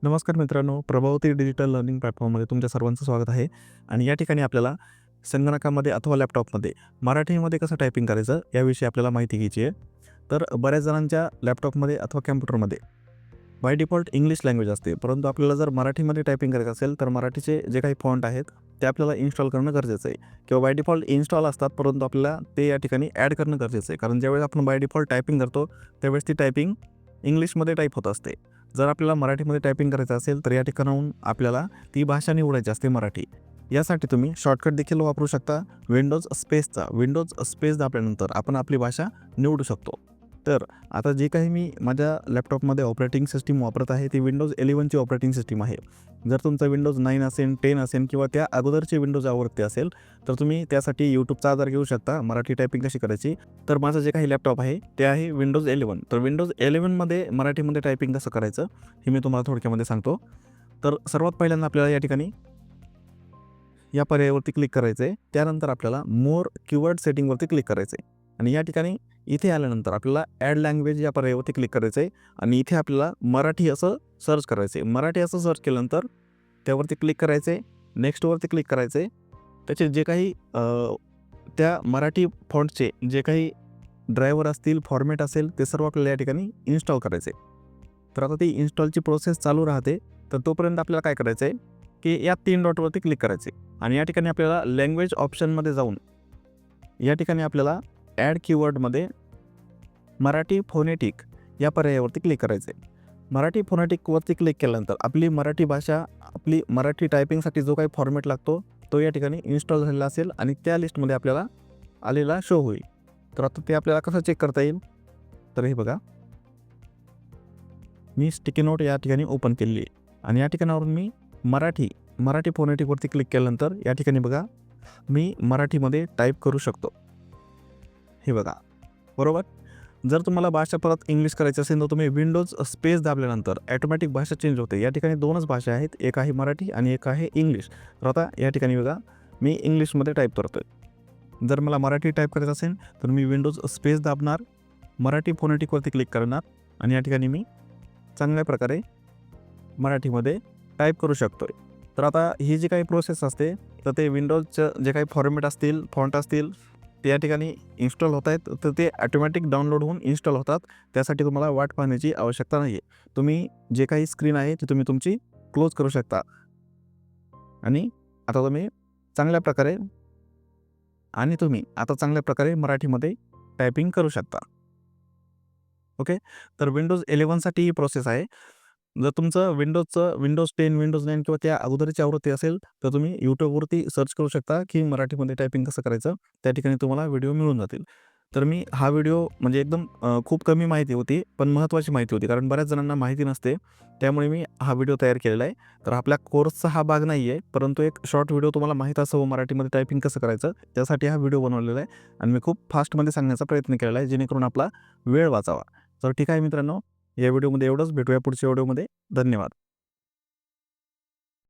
नमस्कार मित्रांनो, Prabhavati digital learning प्लॅटफॉर्ममध्ये तुमच्या सर्वांचं स्वागत आहे. आणि या ठिकाणी आपल्याला संगणकामध्ये अथवा लॅपटॉपमध्ये मराठीमध्ये कसं टायपिंग करायचं याविषयी आपल्याला माहिती घ्यायची आहे. तर बऱ्याच जणांच्या लॅपटॉपमध्ये अथवा कॅम्प्युटरमध्ये बाय डिफॉल्ट इंग्लिश लँग्वेज असते, परंतु आपल्याला जर मराठीमध्ये टायपिंग करायचं असेल तर मराठीचे जे काही फॉन्ट आहेत ते आपल्याला इन्स्टॉल करणं गरजेचं आहे. किंवा बाय डिफॉल्ट इन्स्टॉल असतात, परंतु आपल्याला ते या ठिकाणी ॲड करणं गरजेचं आहे. कारण ज्यावेळेस आपण बाय डिफॉल्ट टायपिंग करतो त्यावेळेस ती टायपिंग इंग्लिशमध्ये टाईप होत असते. जर आपल्याला मराठीमध्ये टायपिंग करायचं असेल तर या ठिकाणाहून आपल्याला ती भाषा निवडायची असते मराठी. यासाठी तुम्ही शॉर्टकट देखील वापरू शकता. विंडोज स्पेस दाबल्यानंतर आपण आपली भाषा निवडू शकतो. तर आता जे काही मी माझ्या लॅपटॉपमध्ये ऑपरेटिंग सिस्टीम वापरत आहे ती विंडोज 11ची ऑपरेटिंग सिस्टीम आहे. जर तुमचा विंडोज 9 असेल, 10 असेल किंवा त्या अगोदरचे विंडोज आवडते असेल तर तुम्ही त्यासाठी यूट्यूबचा आधार घेऊ शकता. मराठी टायपिंग कशी करायची. तर माझं जे काही लॅपटॉप आहे ते आहे विंडोज 11. तर विंडोज 11मध्ये मराठीमध्ये टायपिंग कसं करायचं हे मी तुम्हाला थोडक्यामध्ये सांगतो. तर सर्वात पहिल्यांदा आपल्याला या ठिकाणी या पर्यायावरती क्लिक करायचं आहे. त्यानंतर आपल्याला मोर कीवर्ड सेटिंगवरती क्लिक करायचं आहे. आणि या ठिकाणी इथे आल्यानंतर आपल्याला ॲड लँग्वेज या पर्यायावरती क्लिक करायचं आहे. आणि इथे आपल्याला मराठी असं सर्च करायचं आहे. मराठी असं सर्च केल्यानंतर त्यावरती क्लिक करायचं आहे. नेक्स्टवरती क्लिक करायचं आहे. त्याचे जे काही त्या मराठी फॉन्टचे जे काही ड्रायव्हर असतील, फॉर्मॅट असेल ते सर्व आपल्याला या ठिकाणी इन्स्टॉल करायचे. तर आता ती इन्स्टॉलची प्रोसेस चालू राहते. तर तोपर्यंत आपल्याला काय करायचं आहे की या 3 डॉटवरती क्लिक करायचे आणि या ठिकाणी आपल्याला लँग्वेज ऑप्शनमध्ये जाऊन या ठिकाणी आपल्याला ॲड कीवर्डमध्ये मराठी फोनेटिक या पर्यायावरती क्लिक करायचं आहे. मराठी फोनेटिकवरती क्लिक केल्यानंतर आपली मराठी भाषा, आपली मराठी टायपिंगसाठी जो काही फॉर्मॅट लागतो तो या ठिकाणी इन्स्टॉल झालेला असेल आणि त्या लिस्टमध्ये आपल्याला आलेला शो होईल. तर आता ते आपल्याला कसं चेक करता येईल. तर हे बघा, मी स्टिकी नोट या ठिकाणी ओपन केलेली आहे आणि या ठिकाणावरून मी मराठी फोनेटिकवरती क्लिक केल्यानंतर या ठिकाणी बघा मी मराठीमध्ये टाईप करू शकतो. हे बघा, बरोबर. जर तुम्हाला भाषा परत इंग्लिश करायची असेल तर तुम्ही विंडोज स्पेस दाबल्यानंतर ॲटोमॅटिक भाषा चेंज होते. या ठिकाणी 2च भाषा आहेत, एक आहे मराठी आणि एक आहे इंग्लिश. तर आता या ठिकाणी बघा मी इंग्लिशमध्ये टाईप करतोय. जर मला मराठी टाईप करायचं असेल तर मी विंडोज स्पेस दाबणार, मराठी फोनेटिकवरती क्लिक करणार आणि या ठिकाणी मी चांगल्या प्रकारे मराठीमध्ये टाईप करू शकतो आहे. तर आता ही जी काही प्रोसेस असते तर ते विंडोजचं जे काही फॉर्मॅट असतील, फॉन्ट असतील ते या ठिकाणी इन्स्टॉल होत आहेत. तर ते ऑटोमॅटिक डाउनलोड होऊन इन्स्टॉल होतात. त्यासाठी तुम्हाला वाट पाहण्याची आवश्यकता नाही आहे. तुम्ही जे काही स्क्रीन आहे ती तुम्ही तुमची क्लोज करू शकता आणि आता तुम्ही चांगल्या प्रकारे मराठीमध्ये टायपिंग करू शकता. ओके. तर विंडोज 11साठी ही प्रोसेस आहे. जर तुमचं विंडोज 10, विंडोज 9 किंवा त्या अगोदरची आवृत्ती असेल तर तुम्ही यूट्यूबवरती सर्च करू शकता की मराठीमध्ये टायपिंग कसं करायचं. त्या ठिकाणी तुम्हाला व्हिडिओ मिळून जातील. तर मी हा व्हिडिओ म्हणजे एकदम खूप कमी माहिती होती, पण महत्त्वाची माहिती होती. कारण बऱ्याच जणांना माहिती नसते. त्यामुळे मी हा व्हिडिओ तयार केलेला आहे. तर आपल्या कोर्सचा हा भाग नाही आहे, परंतु एक शॉर्ट व्हिडिओ तुम्हाला माहीत असावं मराठीमध्ये टायपिंग कसं करायचं, त्यासाठी हा व्हिडिओ बनवलेला आहे. आणि मी खूप फास्टमध्ये सांगण्याचा प्रयत्न केलेला आहे, जेणेकरून आपला वेळ वाचावा. तर ठीक आहे मित्रांनो, या व्हिडिओमध्ये एवढंच. भेटूया पुढच्या व्हिडिओमध्ये. धन्यवाद.